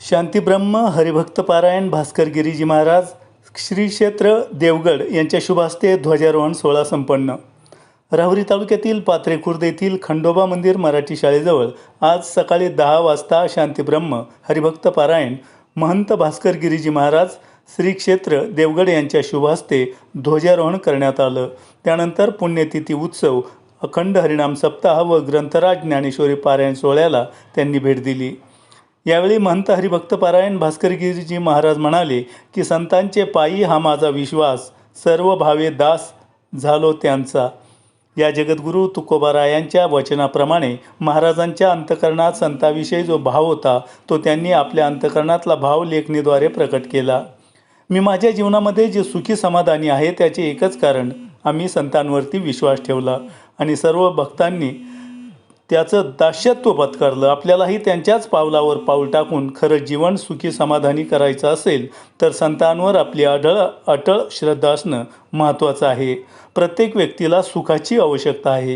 शांतीब्रह्म हरिभक्त पारायण भास्कर गिरीजी महाराज श्री क्षेत्र देवगड यांच्या शुभ हस्ते ध्वजारोहण सोहळा संपन्न. राहुरी तालुक्यातील पात्रे खुर्द येथील खंडोबा मंदिर मराठी शाळेजवळ आज सकाळी 10 वाजता शांतीब्रह्म हरिभक्त पारायण महंत भास्कर गिरीजी महाराज श्री क्षेत्र देवगड यांच्या शुभ हस्ते ध्वजारोहण करण्यात आलं. त्यानंतर पुण्यतिथी उत्सव, अखंड हरिनाम सप्ताह व ग्रंथराज ज्ञानेश्वरी पारायण सोहळ्याला त्यांनी भेट दिली. यावेळी महंत हरिभक्त पारायण भास्कर गिरीजी महाराज म्हणाले की संतांचे पायी हा माझा विश्वास, सर्व भावे दास झालो त्यांचा. या जगद्गुरू तुकोबारायांच्या वचनाप्रमाणे महाराजांच्या अंतकरणात संतांविषयी जो भाव होता तो त्यांनी आपल्या अंतकरणातला भाव लेखणीद्वारे प्रकट केला. मी माझ्या जीवनामध्ये जे सुखी समाधानी आहे त्याचे एकच कारण, आम्ही संतांवरती विश्वास ठेवला आणि सर्व भक्तांनी त्याचं दास्यत्व पत्करलं. आपल्यालाही त्यांच्याच पावलावर पाऊल टाकून खरं जीवन सुखी समाधानी करायचं असेल तर संतांवर आपली अटळ श्रद्धा असणं महत्त्वाचं आहे. प्रत्येक व्यक्तीला सुखाची आवश्यकता आहे,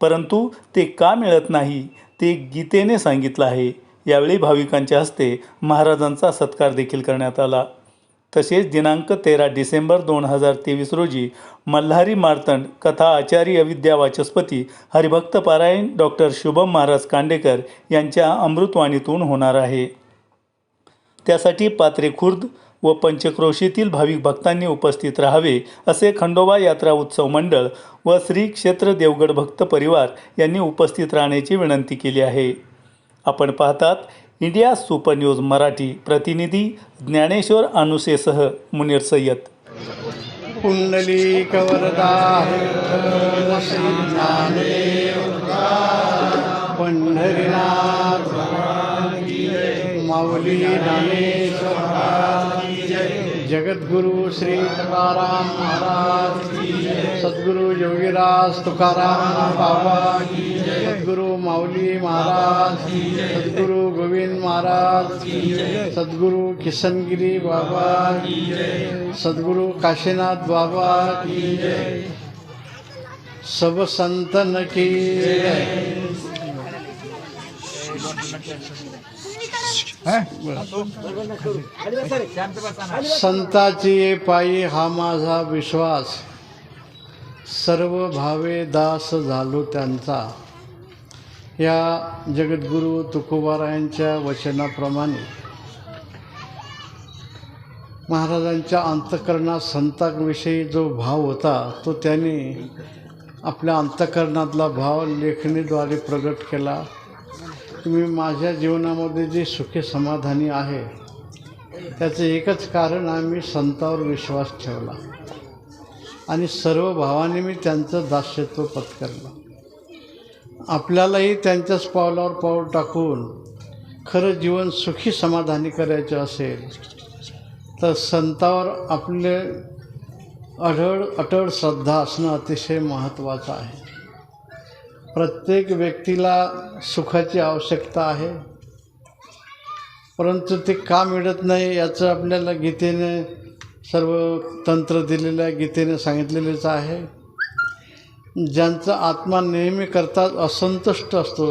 परंतु ते का मिळत नाही ते गीतेने सांगितलं आहे. यावेळी भाविकांच्या हस्ते महाराजांचा सत्कार देखील करण्यात आला. तसेच दिनांक 13 डिसेंबर 2023 रोजी मल्हारी मार्तंड कथा आचार्य विद्या वाचस्पती हरिभक्त पारायण डॉक्टर शुभम महाराज कांडेकर यांच्या अमृतवाणीतून होणार आहे. त्यासाठी पात्रे खुर्द व पंचक्रोशीतील भाविक भक्तांनी उपस्थित राहावे असे खंडोबा यात्रा उत्सव मंडळ व श्री क्षेत्र देवगड भक्त परिवार यांनी उपस्थित राहण्याची विनंती केली आहे. आपण पाहतात इंडिया सुपर न्यूज मराठी. प्रतिनिधी ज्ञानेश्वर अनुसेसह मुनीर सय्यद. कुंडलिक वरदा पंढरीनाथ माऊली ज्ञानेश्वर जगद्गुरु श्री तुकाराम महाराज, सद्गुरु योगीराज तुकाराम बाबा, सद्गुरु माऊली महाराज, सद्गुरु गोविंद महाराज, सद्गुरु किशनगिरी बाबा, सद्गुरु काशीनाथ बाबा, सब संतन की संताची पायी हा माझा विश्वास, सर्व भावे दास झालो त्यांचा. या जगद्गुरू तुकोबारायांच्या वचनाप्रमाणे महाराजांच्या अंतःकरणात संतांविषयी जो भाव होता तो त्यांनी आपल्या अंतःकरणातला भाव लेखणीद्वारे प्रगट केला. मी माझ्या जीवनामध्ये जे सुखी समाधानी आहे त्याचं एकच कारण, आम्ही संतांवर विश्वास ठेवला आणि सर्व भावाने मी त्यांचं दास्यत्व पत्करलं. आपल्यालाही त्यांच्याच पावलावर पाऊल टाकून खरं जीवन सुखी समाधानी करायचं असेल तर संतांवर आपले अटळ श्रद्धा असणं अतिशय महत्त्वाचं आहे. प्रत्येक व्यक्तीला सुखाची आवश्यकता आहे, परंतु ते का मिळत नाही याचं आपल्याला गीतेने सर्व तंत्र दिलेलं आहे, गीतेने सांगितलेलेच आहे. ज्यांचा आत्मा नेहमी करतात असंतुष्ट असतो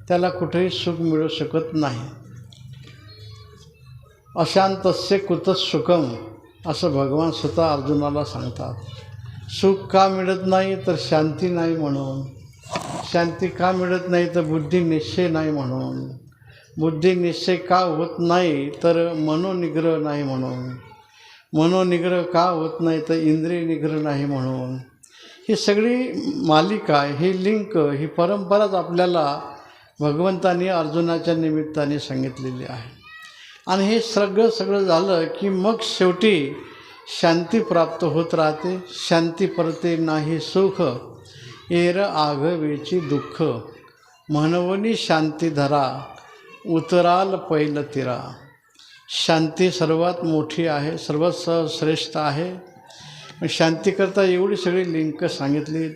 त्याला कुठेही सुख मिळू शकत नाही. अशांतस्य कुतः सुखम असं भगवान स्वतः अर्जुनाला सांगतात. सुख का मिळत नाही तर शांती नाही म्हणून, शांती का मिळत नाही तर बुद्धी निश्चय नाही म्हणून, बुद्धी निश्चय का होत नाही तर मनोनिग्रह नाही म्हणून, मनोनिग्रह का होत नाही तर इंद्रिय निग्रह नाही म्हणून. ही सगळी मालिका, ही लिंक, ही परंपराच आपल्याला भगवंतांनी अर्जुनाच्या निमित्ताने सांगितलेली आहे. आणि हे सगळं झालं की मग शेवटी शांती प्राप्त होत राहते. शांती परते नाही सुख, एर आघवेची दुःख, म्हणवनी शांती धरा, उतराल पैल तिरा. शांती सर्वात मोठी आहे, सर्वात श्रेष्ठ आहे. शांतीकरता एवढी सगळी लिंक सांगितली.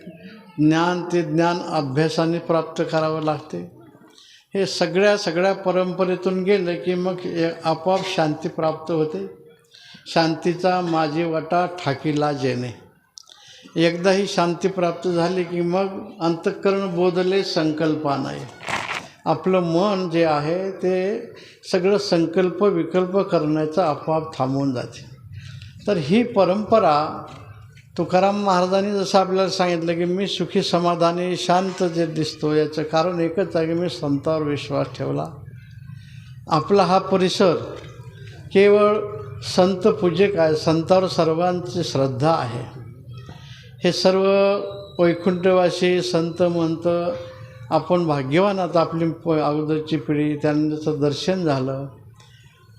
ज्ञान ते ज्ञान अभ्यासाने प्राप्त करावं लागते. हे सगळ्या परंपरेतून गेलं की मग आपोआप शांती प्राप्त होते. शांतीचा माझी वाटा ठाकीला जेणे. एकदा ही शांती प्राप्त झाली की मग अंतःकरण बोधले संकल्पा नाही. आपलं मन जे आहे ते सगळं संकल्प विकल्प करण्याचं आपोआप थांबवून जाते. तर ही परंपरा तुकाराम महाराजांनी जसं आपल्याला सांगितलं की मी सुखी समाधानी शांत जे दिसतो याचं कारण एकच आहे की मी संतावर विश्वास ठेवला. आपला हा परिसर केवळ संत पूजक आहे, संतावर सर्वांची श्रद्धा आहे. हे सर्व वैकुंठवासी संत महंत आपण भाग्यवान. आता आपली अगोदरची पिढी त्यांचं दर्शन झालं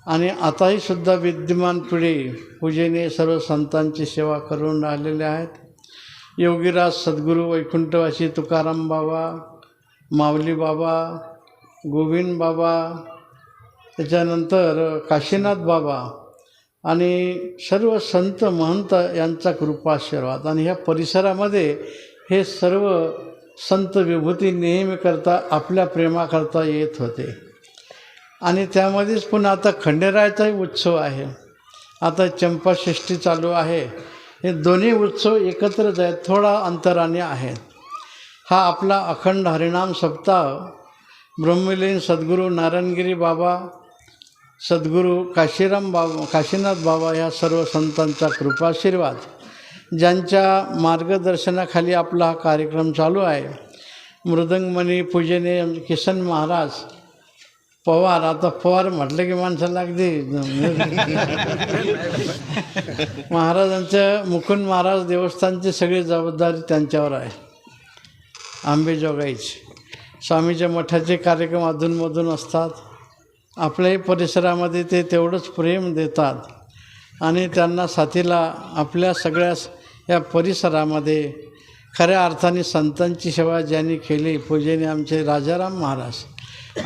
आणि आताही सुद्धा विद्यमान पिढी पूजेने सर्व संतांची सेवा करून राहिलेले आहेत. योगीराज सद्गुरू वैकुंठवासी तुकाराम बाबा, माऊली बाबा, गोविंद बाबा, त्याच्यानंतर काशीनाथ बाबा आणि सर्व संत महंत यांचा कृपाशीर्वाद आणि ह्या परिसरामध्ये हे सर्व संत विभूती नेहमी करता आपल्या प्रेमाकरता येत होते. आणि त्यामध्येच पुन्हा आता खंडेरायाचाही उत्सव आहे, आता चंपाषष्ठी चालू आहे. हे दोन्ही उत्सव एकत्रच आहेत, थोडा अंतराने आहेत. हा आपला अखंड हरिनाम सप्ताह ब्रह्मलीन सद्गुरू नारायणगिरी बाबा, सद्गुरू काशीनाथ बाबा ह्या सर्व संतांचा कृपाशीर्वाद ज्यांच्या मार्गदर्शनाखाली आपला हा कार्यक्रम चालू आहे. मृदंगमणी पूजेने किसन महाराज पवार, आता पवार म्हटलं की माणसाला अगदी महाराजांच्या मुकुंद महाराज देवस्थानची सगळी जबाबदारी त्यांच्यावर आहे. आंबेजोगाईची स्वामीच्या मठाचे कार्यक्रम अधूनमधून असतात. आपल्याही परिसरामध्ये ते तेवढंच प्रेम देतात आणि त्यांना साथीला आपल्या सगळ्या या परिसरामध्ये खऱ्या अर्थाने संतांची सेवा ज्यांनी केली पूजेने आमचे राजाराम महाराज.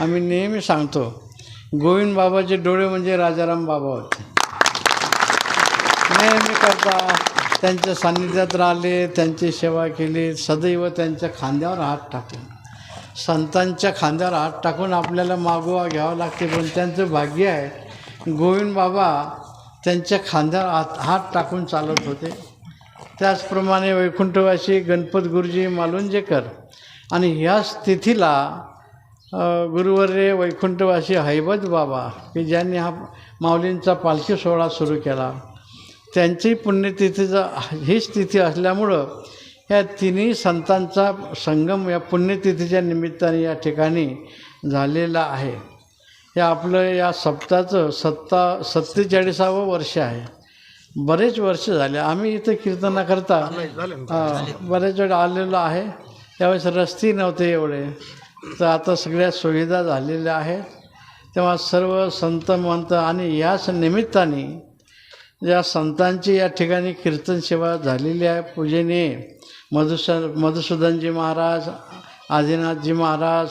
आम्ही नेहमी सांगतो गोविंद बाबाचे डोळे म्हणजे राजाराम बाबा होते. नेहमी करता त्यांच्या सान्निध्यात राहिले, त्यांची सेवा केली, सदैव त्यांच्या खांद्यावर हात टाकून, संतांच्या खांद्यावर हात टाकून आपल्याला मागोवा घ्यावं लागते. पण त्यांचं भाग्य आहे गोविंद बाबा त्यांच्या खांद्यावर हात टाकून चालत होते. त्याचप्रमाणे वैकुंठवासी गणपत गुरुजी मालुंजेकर आणि ह्याच तिथीला गुरुवर्य वैकुंठवासी हैबत बाबा की ज्यांनी हा माऊलींचा पालखी सोहळा सुरू केला, त्यांची पुण्यतिथीचा हीच तिथी असल्यामुळं या तिन्ही संतांचा संगम या पुण्यतिथीच्या निमित्ताने या ठिकाणी झालेला आहे. हे आपलं या सप्ताहाचं 47वं वर्ष आहे. बरेच वर्ष झाले आम्ही इथं कीर्तनाकरता बरेच वेळ आलेलो आहे. त्यावेळेस रस्ते नव्हते एवढे, तर आता सगळ्या सुविधा झालेल्या आहेत. तेव्हा सर्व संत महंत आणि याच निमित्ताने ज्या संतांची या ठिकाणी कीर्तन सेवा झालेली आहे पूजेने मधुसूदनजी महाराज, आदिनाथजी महाराज,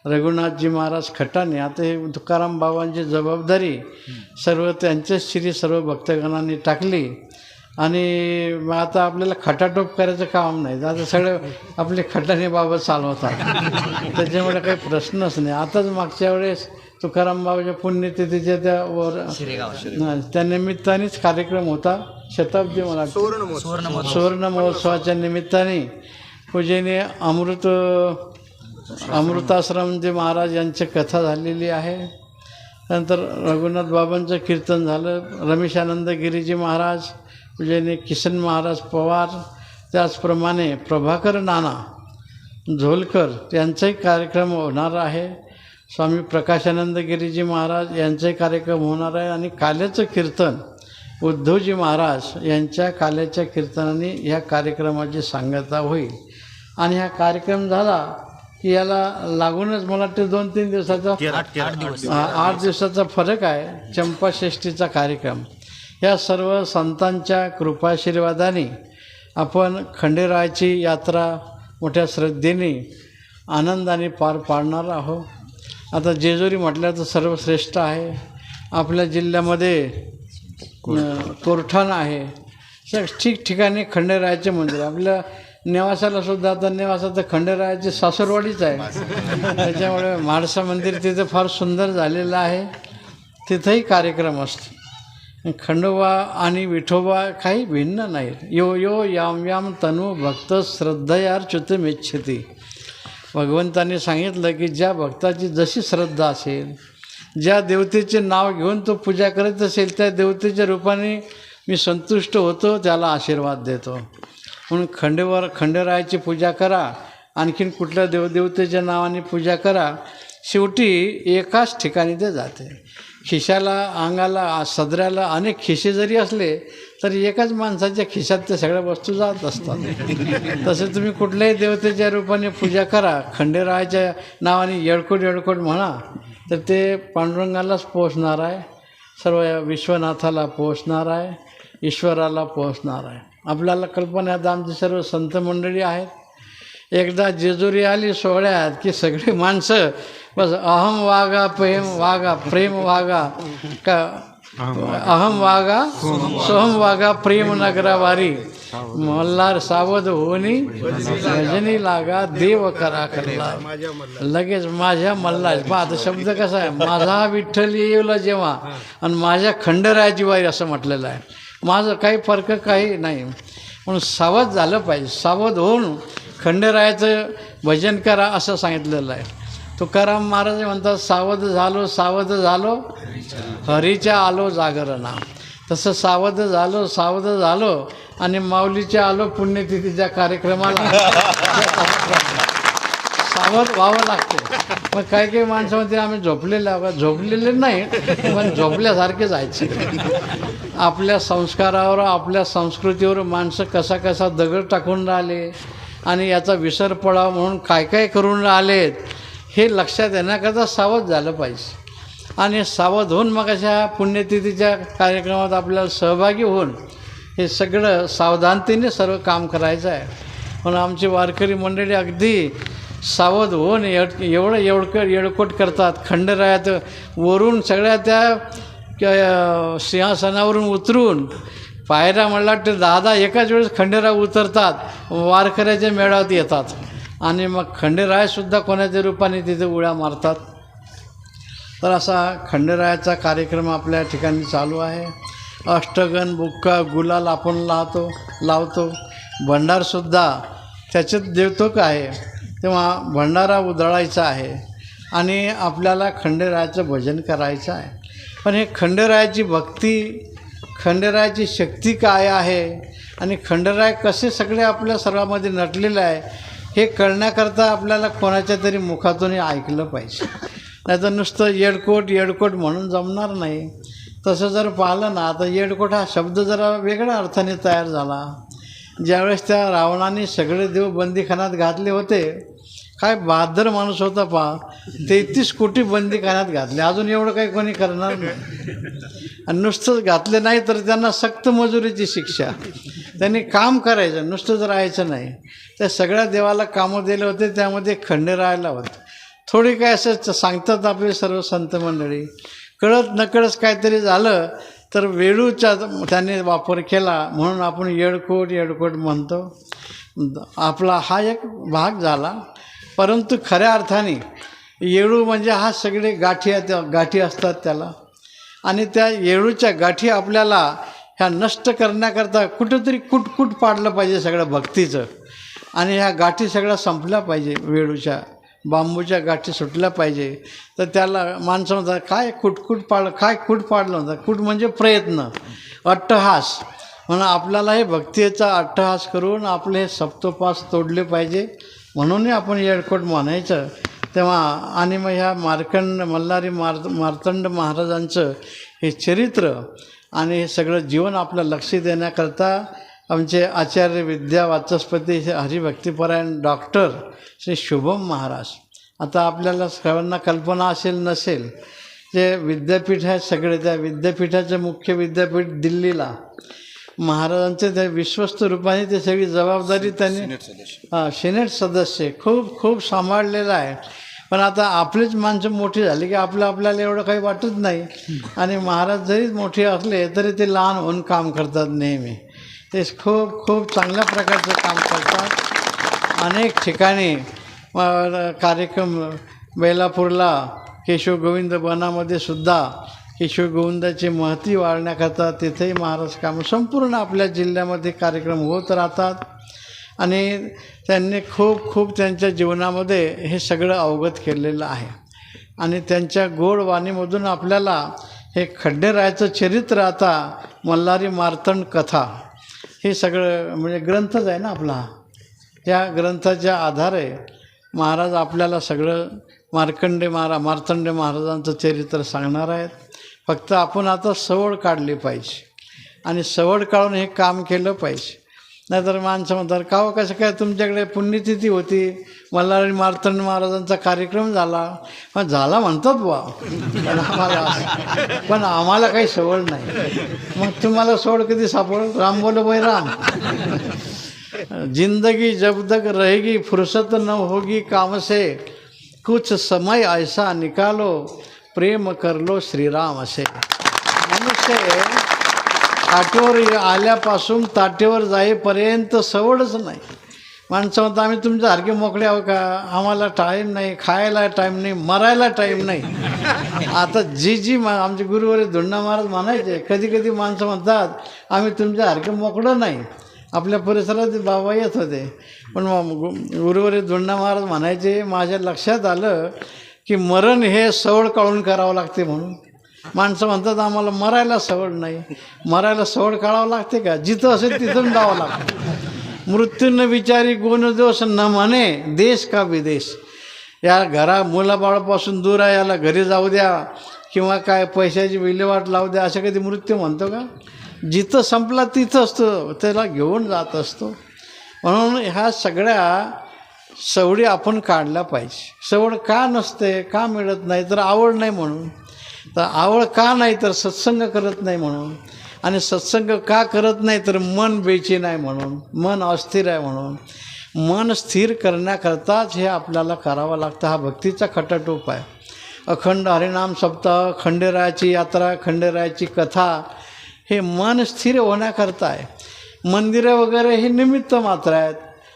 रघुनाथजी महाराज खटाने, आता हे तुकाराम बाबांची जबाबदारी सर्व त्यांच्याच श्री सर्व भक्तगणांनी टाकली. आणि मग आता आपल्याला खटाटोप करायचं काम नाही, आता सगळं आपले खटाने बाबा चालवतात, त्याच्यामुळे काही प्रश्नच नाही. आताच मागच्या वेळेस तुकाराम बाबाच्या पुण्यतिथीच्या त्या निमित्तानेच कार्यक्रम होता. शताब्दी मला सुवर्ण महोत्सवाच्या निमित्ताने पूजेने अमृताश्रम जे महाराज यांची कथा झालेली आहे. नंतर रघुनाथ बाबांचं कीर्तन झालं. रमेशानंद गिरीजी महाराज पूजेने किसन महाराज पवार, त्याचप्रमाणे प्रभाकर नाना झोलकर यांचाही कार्यक्रम होणार आहे. स्वामी प्रकाशानंद गिरीजी महाराज यांचाही कार्यक्रम होणार आहे. आणि काल्याचं कीर्तन उद्धवजी महाराज यांच्या काल्याच्या कीर्तनाने ह्या कार्यक्रमाची सांगता होईल. आणि हा कार्यक्रम झाला की याला लागूनच मला वाटते 2-3 दिवसाचा 8 दिवसाचा फरक आहे चंपाषष्ठीचा कार्यक्रम. या सर्व संतांच्या कृपाशीर्वादाने आपण खंडेरायाची यात्रा मोठ्या श्रद्धेने आनंदाने पार पाडणार आहोत. आता जेजुरी म्हटलं तर सर्वश्रेष्ठ आहे. आपल्या जिल्ह्यामध्ये कोरठाण आहे. ठिकठिकाणी खंडेरायाचे मंदिर. आपल्या नेवासाला सुद्धा आता नेवासा तर खंडेरायाची सासरवाडीच आहे, त्याच्यामुळे म्हाळसा मंदिर तिथं फार सुंदर झालेलं आहे. तिथंही कार्यक्रम असतो. खंडोबा आणि विठोबा काही भिन्न नाहीत. यो यो याम याम तनु भक्त श्रद्धयार्च्युतमिच्छति. भगवंतांनी सांगितलं की ज्या भक्ताची जशी श्रद्धा असेल, ज्या देवतेचे नाव घेऊन तो पूजा करत असेल, त्या देवतेच्या रूपाने मी संतुष्ट होतो, त्याला आशीर्वाद देतो. म्हणून खंडेरायाची पूजा करा, आणखीन कुठल्या देवतेच्या नावाने पूजा करा, शेवटी एकाच ठिकाणी ते जाते. खिशाला, अंगाला, सदऱ्याला अनेक खिसे जरी असले तरी एकाच माणसाच्या खिशात त्या सगळ्या वस्तू जात असतात. तसं तुम्ही कुठल्याही देवतेच्या रूपाने पूजा करा, खंडेरायाच्या नावाने येळकोट म्हणा, तर ते पांडुरंगालाच पोचणार आहे, सर्व विश्वनाथाला पोचणार आहे, ईश्वराला पोचणार आहे. आपल्याला कल्पना आहे, आमची सर्व संत मंडळी आहेत. एकदा जेजुरी आली सोहळ्यात की सगळी माणसं बस अहम वागा प्रेम वागा का अहम वागा सोहम वागा प्रेम नगरावारी मल्हार सावध होनी भजनी लागा देव करा करला लगेच माझ्या मल्हार. पहा आता शब्द कसा आहे, माझा विठ्ठल येऊला जेव्हा आणि माझ्या खंडेरायाची वारी असं म्हटलेलं आहे. माझं काही फरक काही नाही, म्हणून सावध झालं पाहिजे. सावध होऊन खंडेरायाचं भजन करा असं सांगितलेलं आहे. तुकाराम महाराज म्हणतात, सावध झालो हरीच्या आलो जागरणा. तसं सावध झालो आणि माऊलीच्या आलो पुण्यतिथीच्या कार्यक्रमाला. सावध व्हावं लागते. मग काही माणसं म्हणते आम्ही झोपलेले नाही, पण झोपल्यासारखे जायचे. आपल्या संस्कारावर, आपल्या संस्कृतीवर माणसं कसा दगड टाकून राहिले आणि याचा विसर पडावा म्हणून काय करून राहिलेत हे लक्षात येण्याकरता सावध झालं पाहिजे. आणि सावध होऊन मग अशा पुण्यतिथीच्या कार्यक्रमात आपल्याला सहभागी होऊन हे सगळं सावधानतेने सर्व काम करायचं आहे. म्हणून आमची वारकरी मंडळी अगदी सावध होऊन एवढं येळकोट करतात. खंडेरायात वरून सगळ्या त्या सिंहासनावरून उतरून पायऱ्या म्हणला तर 10 एकाच वेळेस खंडेराय उतरतात, वारकऱ्याच्या मेळाव्यात येतात आणि मग खंडेरायसुद्धा कोणाच्या रूपाने तिथे उड्या मारतात. तर असा खंडेरायाचा कार्यक्रम आपल्या ठिकाणी चालू आहे. अष्टगन, बुक्का, गुलाल आपण लावतो. भंडारसुद्धा त्याच्यात देवतोक आहे, तेव्हा भंडारा उधळायचा आहे आणि आपल्याला खंडेरायाचं भजन करायचं आहे. पण हे खंडेरायाची भक्ती, खंडेरायाची शक्ती काय आहे आणि खंडेराय कसे सगळे आपल्या सर्वामध्ये नटलेलं आहे हे कळण्याकरता आपल्याला कोणाच्या तरी मुखातून ऐकलं पाहिजे. नाही तर नुसतं येडकोट म्हणून जमणार नाही. तसं जर पाहिलं ना, तर येडकोट हा शब्द जरा वेगळ्या अर्थाने तयार झाला. ज्यावेळेस त्या रावणाने सगळे देव बंदीखान्यात घातले होते, काय बहादर माणूस होता पहा, 33 कोटी बंदीखान्यात घातले. अजून एवढं काही कोणी करणार नाही. आणि नुसतंच घातले नाही तर त्यांना सक्त मजुरीची शिक्षा. त्यांनी काम करायचं, नुसतंच राहायचं नाही. त्या सगळ्या देवाला कामं दिले होते, त्यामध्ये खंडेरायाला होतं. थोडी काय असं सांगतात आपले सर्व संत मंडळी, कळत नकळत काहीतरी झालं तर वेळूचा त्याने वापर केला म्हणून आपण येडकोट म्हणतो. आपला हा एक भाग झाला. परंतु खऱ्या अर्थाने येळू म्हणजे हा सगळे गाठी असतात त्याला, आणि त्या येळूच्या गाठी आपल्याला ह्या नष्ट करण्याकरता कुठंतरी कुटकुट पाडलं पाहिजे सगळं भक्तीचं. आणि ह्या गाठी सगळ्या संपल्या पाहिजे, वेळूच्या बांबूच्या गाठी सुटल्या पाहिजे. तर त्याला माणसं म्हणतात काय कूट पाडलं म्हणतात. कूट म्हणजे प्रयत्न, अट्टहास. म्हणून आपल्याला हे भक्तीचा अट्टहास करून आपले हे सप्तोपास तोडले पाहिजे. म्हणूनही आपण येळकोट म्हणायचं तेव्हा. आणि मग ह्या मल्हारी मार्तंड महाराजांचं हे चरित्र आणि हे सगळं जीवन आपलं लक्ष देण्याकरता आमचे आचार्य विद्या वाचस्पती हरिभक्तीपरायण डॉक्टर श्री शुभम महाराज. आता आपल्याला सर्वांना कल्पना असेल नसेल, जे विद्यापीठ आहे सगळे, त्या विद्यापीठाचं मुख्य विद्यापीठ दिल्लीला महाराजांचे त्या विश्वस्त रूपाने ते सगळी जबाबदारी त्यांनी सिनेट सदस्य खूप सांभाळलेलं आहे. पण आता आपलीच माणसं मोठी झाली की आपल्याला एवढं काही वाटत नाही. आणि महाराज जरी मोठे असले तरी ते लहान होऊन काम करतात नेहमी. ते खूप चांगल्या प्रकारचं काम करतात. अनेक ठिकाणी कार्यक्रम, बेलापूरला केशव गोविंद वनामध्ये सुद्धा केशव गोविंदाची महती वाढण्याकरता तिथेही महाराज काम, संपूर्ण आपल्या जिल्ह्यामध्ये कार्यक्रम होत राहतात. आणि त्यांनी खूप खूप त्यांच्या जीवनामध्ये हे सगळं अवगत केलेलं आहे. आणि त्यांच्या गोड वाणीमधून आपल्याला हे खंडेरायाचं चरित्र, आता मल्हारी मार्तंड कथा, हे सगळं म्हणजे ग्रंथच आहे ना आपला. या ग्रंथाच्या आधारे महाराज आपल्याला सगळं मार्तंड महाराजांचं चरित्र सांगणार आहेत. फक्त आपण आता सवड काढली पाहिजे आणि सवड काढून हे काम केलं पाहिजे. नाहीतर माणसं म्हणतात का हो कसं काय तुमच्याकडे पुण्यतिथी होती, मल्हारी मार्तंड महाराजांचा कार्यक्रम झाला, मग झाला म्हणतात बुवा, पण आम्हाला काही सवड नाही. मग तुम्हाला सवड कधी सापड? राम बोलो भाई राम. जिंदगी जब तक रहेगी फुर्सत न होगी काम से, कुछ समय ऐसा निकालो प्रेम कर लो श्रीराम असे. मनुष्य ताटेवर आल्यापासून ताटेवर जाईपर्यंत सवडच नाही. माणसं म्हणतात आम्ही तुमच्यासारखे मोकळे आहो का, आम्हाला टाईम नाही, खायला टाईम नाही, मरायला टाईम नाही. आता आमचे गुरुवारी धुंडा महाराज म्हणायचे, कधी कधी माणसं म्हणतात आम्ही तुमच्यासारखे मोकळं नाही. आपल्या परिसरात बाबा येत होते, पण गुरुवारी धुंडा महाराज म्हणायचे, माझ्या लक्षात आलं की मरण हे सवड काढून करावं लागते म्हणून. माणसं म्हणतात आम्हाला मरायला सवड नाही. मरायला सवड काढावं लागते का? जिथं असेल तिथून जावं लागतं. मृत्यून विचारी गुण दोष न म्हणे देश का विदेश. या मुलाबाळापासून दूर आहे, याला घरी जाऊ द्या किंवा काय पैशाची विल्हेवाट लावू द्या, असं कधी मृत्यू म्हणतो का? जिथं संपला तिथं असतो, त्याला घेऊन जात असतो. म्हणून ह्या सगळ्या सवडी आपण काढल्या पाहिजे. सवड का नसते, का मिळत नाही? तर आवड नाही म्हणून. तर आवड का नाही? तर सत्संग करत नाही म्हणून. आणि सत्संग का करत नाही? तर मन बेचैन आहे म्हणून, मन अस्थिर आहे म्हणून. मन स्थिर करण्याकरताच हे आपल्याला करावं लागतं. हा भक्तीचा खटाटोप आहे. अखंड हरिनाम सप्ताह, खंडेरायाची यात्रा, खंडेरायाची कथा, हे मन स्थिर होण्याकरता आहे. मंदिरं वगैरे हे निमित्त मात्र आहेत.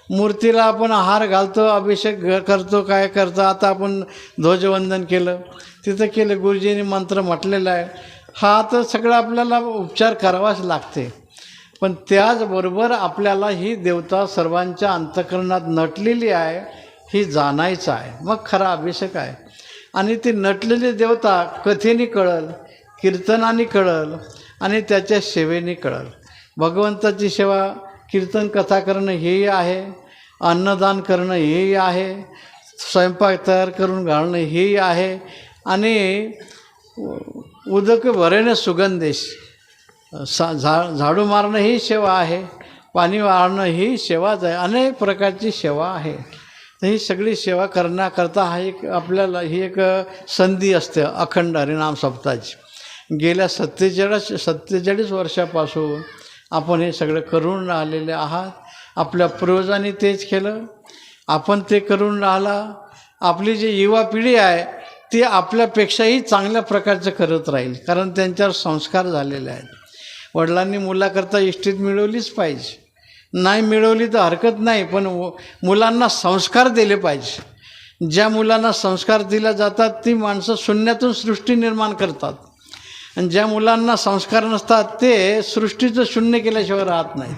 मूर्तीला आपण हार घालतो, अभिषेक करतो, काय करतो. आता आपण ध्वजवंदन केलं, तिथं केलं, गुरुजींनी मंत्र म्हटलेला आहे. हा तर सगळं आपल्याला उपचार करावाच लागते. पण त्याचबरोबर आपल्याला ही देवता सर्वांच्या अंतःकरणात नटलेली आहे ही जाणायचं आहे. मग खरा अभिषेक आहे. आणि ती नटलेली देवता कथेने कळल, कीर्तनाने कळल आणि त्याच्या सेवेने कळल. भगवंताची सेवा कीर्तन कथा करणं हेही आहे, अन्नदान करणं हेही आहे, स्वयंपाक तयार करून घालणं हेही आहे, आणि उदक भरेने सुगंधेश झाडू मारणं ही सेवा आहे, पाणी वाळणं ही सेवाच आहे. अनेक प्रकारची सेवा आहे. तर ही सगळी सेवा करण्याकरता ही एक संधी असते अखंड हरिनाम सप्ताहाची. गेल्या 47 वर्षापासून आपण हे सगळं करून राहिलेले आहात. आपल्या पूर्वजांनी तेच केलं, आपण ते करून राहिला. आपली जी युवा पिढी आहे ती आपल्यापेक्षाही चांगल्या प्रकारचं करत राहील, कारण त्यांच्यावर संस्कार झालेले आहेत. वडिलांनी मुलाकरता इष्टीत मिळवलीच पाहिजे, नाही मिळवली तर हरकत नाही, पण मुलांना संस्कार दिले पाहिजे. ज्या मुलांना संस्कार दिले जातात ती माणसं शून्यातून सृष्टी निर्माण करतात, आणि ज्या मुलांना संस्कार नसतात ते सृष्टीचं शून्य केल्याशिवाय राहत नाही.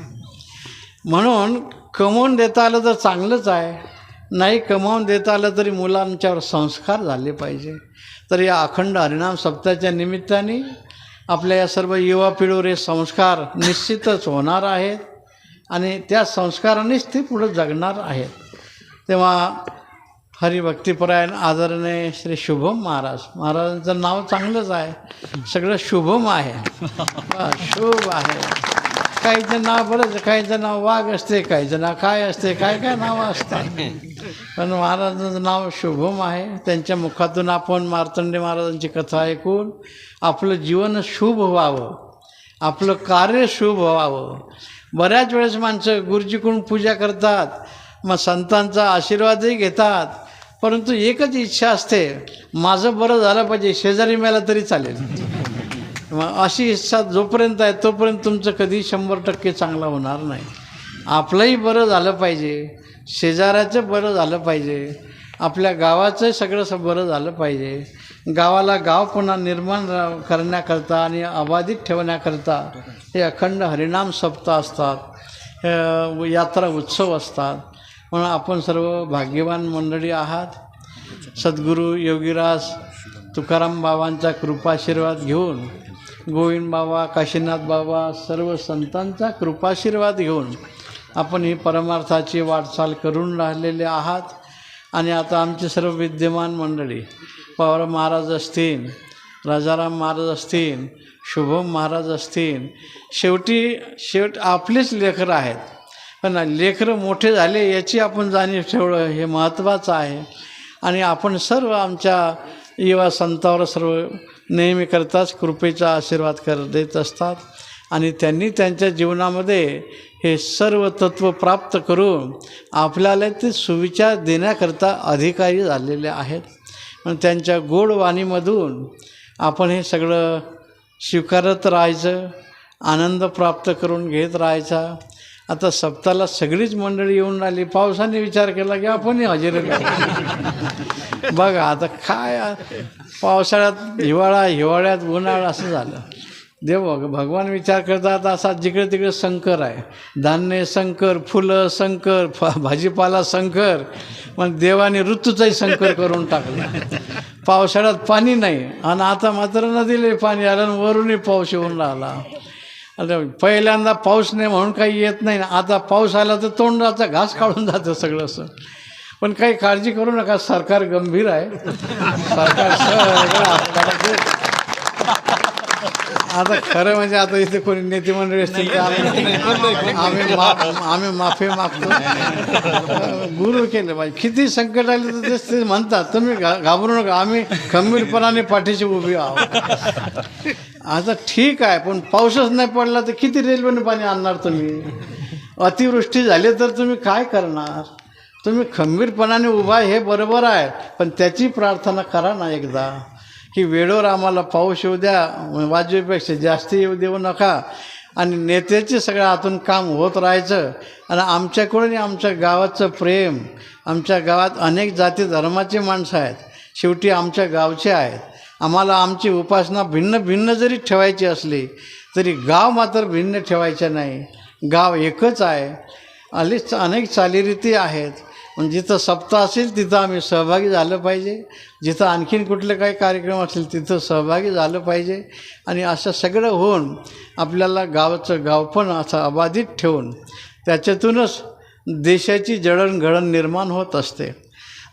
म्हणून कमवून देता आलं तर चांगलंच आहे, नाही कमावून देता आलं तरी मुलांच्यावर संस्कार झाले पाहिजे. तर या अखंड हरिनाम सप्ताहाच्या निमित्ताने आपल्या या सर्व युवा पिढीवर हे संस्कार निश्चितच होणार आहेत आणि त्या संस्कारानेच ते पुढं जगणार आहेत. तेव्हा हरिभक्तिपरायण आदरणीय श्री शुभम महाराजांचं नाव चांगलंच आहे, सगळं शुभम आहे, शुभ आहे. काहीचं नाव बरंच, काहीचं नाव वाघ असते, काहीचं नाव काय असते, काय काय नावं असतात, पण महाराजांचं नाव शुभम आहे. त्यांच्या मुखातून आपण मार्तंड महाराजांची कथा ऐकून आपलं जीवन शुभ व्हावं, आपलं कार्य शुभ व्हावं. बऱ्याच वेळेस माणसं गुरुजीकडून पूजा करतात, मग संतांचा आशीर्वादही घेतात, परंतु एकच इच्छा असते, माझं बरं झालं पाहिजे, शेजारी मेला तरी चालेल. मग अशी इच्छा जोपर्यंत आहे तोपर्यंत तुमचं कधी 100% चांगलं होणार नाही. आपलंही बरं झालं पाहिजे, शेजाऱ्याचं बरं झालं पाहिजे, आपल्या गावाचं सगळं बरं झालं पाहिजे. गावाला गाव पुन्हा निर्माण करण्याकरता आणि अबाधित ठेवण्याकरता हे अखंड हरिनाम सप्ताह असतात. यात्रा उत्सव असतात. म्हणून आपण सर्व भाग्यवान मंडळी आहात. सद्गुरू योगीराज तुकाराम बाबांचा कृपाशीर्वाद घेऊन, गोविंद बाबा, काशीनाथ बाबा, सर्व संतांचा कृपाशीर्वाद घेऊन आपण ही परमार्थाची वाटचाल करून राहिलेले आहात. आणि आता आमची सर्व विद्यमान मंडळी, पवार महाराज असतील, राजाराम महाराज असतील, शुभम महाराज असतील, शेवट आपलेच लेकरं आहेत. पण लेकरं मोठे झाले याची आपण जाणीव ठेवणं हे महत्त्वाचं आहे. आणि आपण सर्व आमच्या युवा संतावर सर्व नेहमीकरताच कृपेचा आशीर्वाद देत असतात. आणि त्यांनी त्यांच्या जीवनामध्ये हे सर्व तत्त्व प्राप्त करून आपल्याला ते सुविचार देण्याकरता अधिकारी झालेले आहेत. पण त्यांच्या गोड वाणीमधून आपण हे सगळं स्वीकारत राहायचं, आनंद प्राप्त करून घेत राहायचा. आता सप्ताला सगळीच मंडळी येऊन राहिली. पावसाने विचार केला की आपणही हजेरी लावू. बघा आता काय, पावसाळ्यात हिवाळा, हिवाळ्यात उन्हाळा असं झालं. भगवान विचार करतात असा जिकडे तिकडे संकर आहे. धान्य संकर, फुलं संकर, भाजीपाला संकर. मग देवाने ऋतूचाही संकर करून टाकला. पावसाळ्यात पाणी नाही आणि आता मात्र नदीला पाणी आलं आणि वरूनही पाऊस येऊन राहिला. आता पहिल्यांदा पाऊस नाही म्हणून काही येत नाही ना, आता पाऊस आला तर तोंडाचा घास काढून जातं सगळं असं. पण काही काळजी करू नका, सरकार गंभीर आहे. सरकार सगळं आता खरं म्हणजे आता इथे कोणी नेते मंडळी असतील तर आम्ही माफी मागतो. गुरु केलं पाहिजे. किती संकट आले तर ते म्हणतात तुम्ही घाबरू नका, आम्ही खंबीरपणाने पाठीशी उभी आहोत. आता ठीक आहे, पण पाऊसच नाही पडला तर किती रेल्वेने पाणी आणणार तुम्ही? अतिवृष्टी झाली तर तुम्ही काय करणार? तुम्ही खंबीरपणाने उभा हे बरोबर आहे, पण त्याची प्रार्थना करा ना एकदा की वेळेवर आम्हाला पाऊस येऊ द्या, वाजवीपेक्षा जास्त येऊ देऊ नका. आणि नेत्याचे सगळं आतून काम होत राहायचं. आणि आमच्याकडून आमच्या गावाचं प्रेम, आमच्या गावात अनेक जाती धर्माचे माणसं आहेत, शेवटी आमच्या गावचे आहेत. आम्हाला आमची उपासना भिन्न भिन्न जरी ठेवायची असली तरी गाव मात्र भिन्न ठेवायचं नाही. गाव एकच आहे. अनेक चालीरीती आहेत. म्हणजे जिथं सप्ताह असेल तिथं आम्ही सहभागी झालं पाहिजे, जिथं आणखीन कुठले काही कार्यक्रम असतील तिथं सहभागी झालं पाहिजे. आणि असं सगळं होऊन आपल्याला गावचं गावपण असं अबाधित ठेवून त्याच्यातूनच देशाची जडणघडण निर्माण होत असते.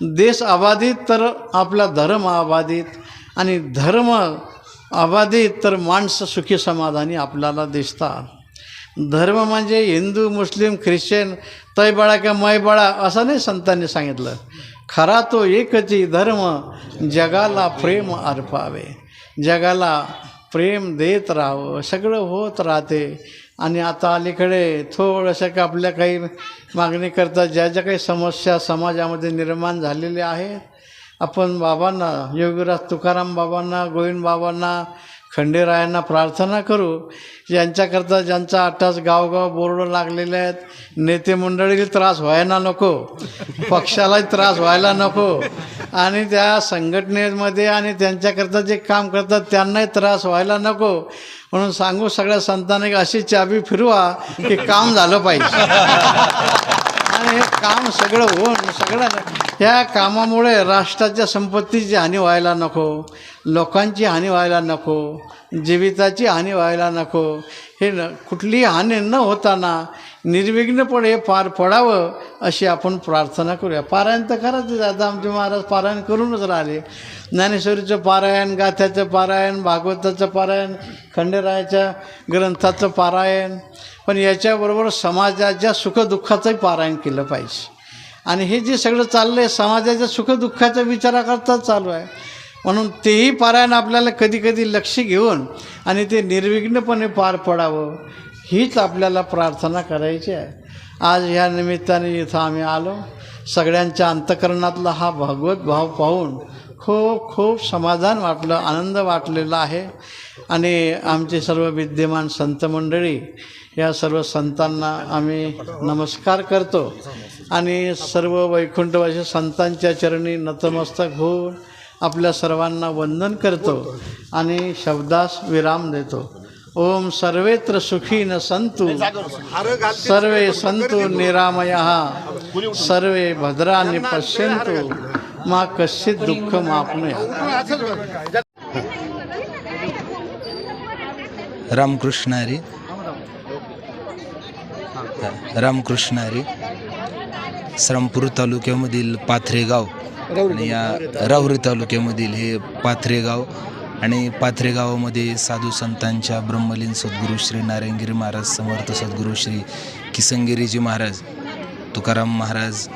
देश अबाधित तर आपला धर्म अबाधित, आणि धर्म अबाधित तर माणसं सुखी समाधानी आपल्याला दिसतात. धर्म म्हणजे हिंदू, मुस्लिम, ख्रिश्चन, तै बळा किंवा मै बळा असं नाही संतांनी सांगितलं. खरा तो एकची धर्म, जगाला प्रेम अर्पावे. जगाला प्रेम देत राहावं, सगळं होत राहते. आणि आता अलीकडे थोडंसं का आपल्या काही मागणीकरता ज्या ज्या काही समस्या समाजामध्ये निर्माण झालेल्या आहेत, आपण बाबांना, योगीराज तुकाराम बाबांना, गोविंद बाबांना, खंडेरायांना प्रार्थना करू. यांच्याकरता ज्यांचा आताच गावगाव बोर्ड लागलेले आहेत, नेते मंडळीला त्रास व्हायला नको, पक्षालाही त्रास व्हायला नको, आणि त्या संघटनेमध्ये आणि त्यांच्याकरता जे काम करतात त्यांनाही त्रास व्हायला नको. म्हणून सांगू सगळ्या संतांनी अशी चाबी फिरवा की काम झालं पाहिजे. आणि हे काम सगळं होऊन सगळं ह्या कामामुळे राष्ट्राच्या संपत्तीची हानी व्हायला नको, लोकांची हानी व्हायला नको, जीविताची हानी व्हायला नको. हे कुठलीही हानी न होताना निर्विघ्नपणे पार पडावं अशी आपण प्रार्थना करूया. पारायण तर करायचं. आता आमचे महाराज पारायण करूनच राहिले. ज्ञानेश्वरीचं पारायण, गाथ्याचं पारायण, भागवताचं पारायण, खंडेरायाच्या ग्रंथाचं पारायण. पण याच्याबरोबर समाजाच्या सुखदुःखाचंही पारायण केलं पाहिजे. आणि हे जे सगळं चाललं आहे समाजाच्या सुखदुःखाच्या विचाराकरता चालू आहे. म्हणून तेही पारायण आपल्याला कधी कधी लक्ष घेऊन आणि ते निर्विघ्नपणे पार पडावं हीच आपल्याला प्रार्थना करायची आहे. आज ह्या निमित्ताने इथं आम्ही आलो. सगळ्यांच्या अंतःकरणातला हा भगवत भाव पाहून खूप खूप समाधान वाटलं, आनंद वाटलेला आहे. आणि आमचे सर्व विद्यमान संत मंडळी, या सर्व संतांना आम्ही नमस्कार करतो. आणि सर्व वैकुंठवासी संतांच्या चरणी नतमस्तक होऊन आपल्या सर्वांना वंदन करतो आणि शब्दास विराम देतो. ओम सर्वेत्र सुखीन संतु सर्वे संतु निरामयः सर्वे भद्राणि पश्यन्तु मा कश्चित् दुःखम् आपनुयात्. रामकृष्ण हरी. रामकृष्ण हरी. श्रामपूर तालुक्यामधील पाथरे गाव आणि या राहुरी तालुक्यामधील हे पाथरे गाव आणि पाथरे गावामध्ये साधू संतांच्या ब्रह्मलीन सद्गुरू श्री नारायणगिरी महाराज, समर्थ सद्गुरू श्री किसनगिरीजी महाराज, तुकाराम महाराज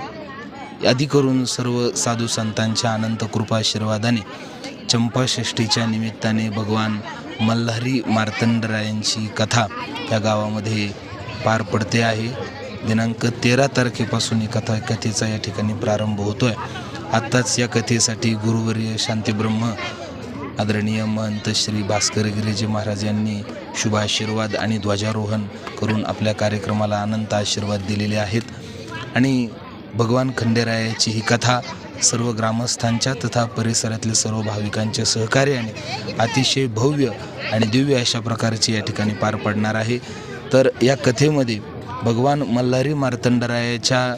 आदी करून सर्व साधू संतांच्या अनंत कृपाशीर्वादाने चंपाषष्ठीच्या निमित्ताने भगवान मल्हारी मार्तंडरायांची कथा या गावामध्ये पार पडते आहे. दिनांक 13 तारखेपासून ही कथेचा या ठिकाणी प्रारंभ होतो आहे. आत्ताच या कथेसाठी गुरुवर्य शांतीब्रह्म आदरणीय महंत श्री भास्कर गिरीजी महाराज यांनी शुभ आशीर्वाद आणि ध्वजारोहण करून आपल्या कार्यक्रमाला अनंत आशीर्वाद दिलेले आहेत. आणि भगवान खंडेरायाची ही कथा सर्व ग्रामस्थांच्या तथा परिसरातील सर्व भाविकांच्या सहकार्याने अतिशय भव्य आणि दिव्य अशा प्रकारची या ठिकाणी पार पडणार आहे. तर या कथेमध्ये भगवान मल्हारी मार्तंडरायाच्या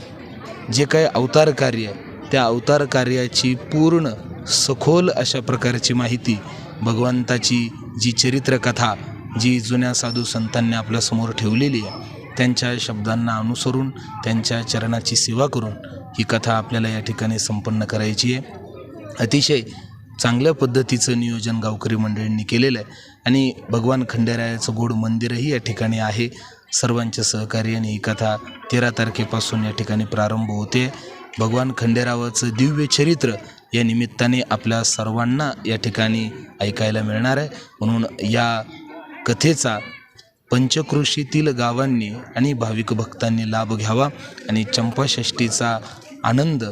जे काही अवतार कार्य आहे त्या अवतार कार्याची पूर्ण सखोल अशा प्रकारची माहिती, भगवंताची जी चरित्रकथा जी जुन्या साधू संतांनी आपल्यासमोर ठेवलेली आहे त्यांच्या शब्दांना अनुसरून त्यांच्या चरणाची सेवा करून ही कथा आपल्याला या ठिकाणी संपन्न करायची आहे. अतिशय चांगल्या पद्धतीचं नियोजन गावकरी मंडळींनी केलेलं आहे आणि भगवान खंडेरायाचं गोड मंदिरही या ठिकाणी आहे. सर्वांच्या सहकार्याने ही कथा 13 तारखेपासून या ठिकाणी प्रारंभ होते. भगवान खंडेरावाचं दिव्य चरित्र या निमित्ताने आपल्या सर्वांना या ठिकाणी ऐकायला मिळणार आहे. म्हणून या कथेचा पंचक्रोशीतील गावांनी आणि भाविक भक्तांनी लाभ घ्यावा आणि चंपाषष्ठीचा आनंद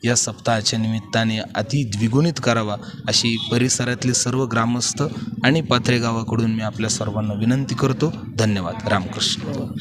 या सप्ताहाच्या निमित्ताने अति द्विगुणित करावा अशी परिसरातले सर्व ग्रामस्थ आणि पाथरे गावाकडून मी आपल्या सर्वांना विनंती करतो. धन्यवाद. रामकृष्ण.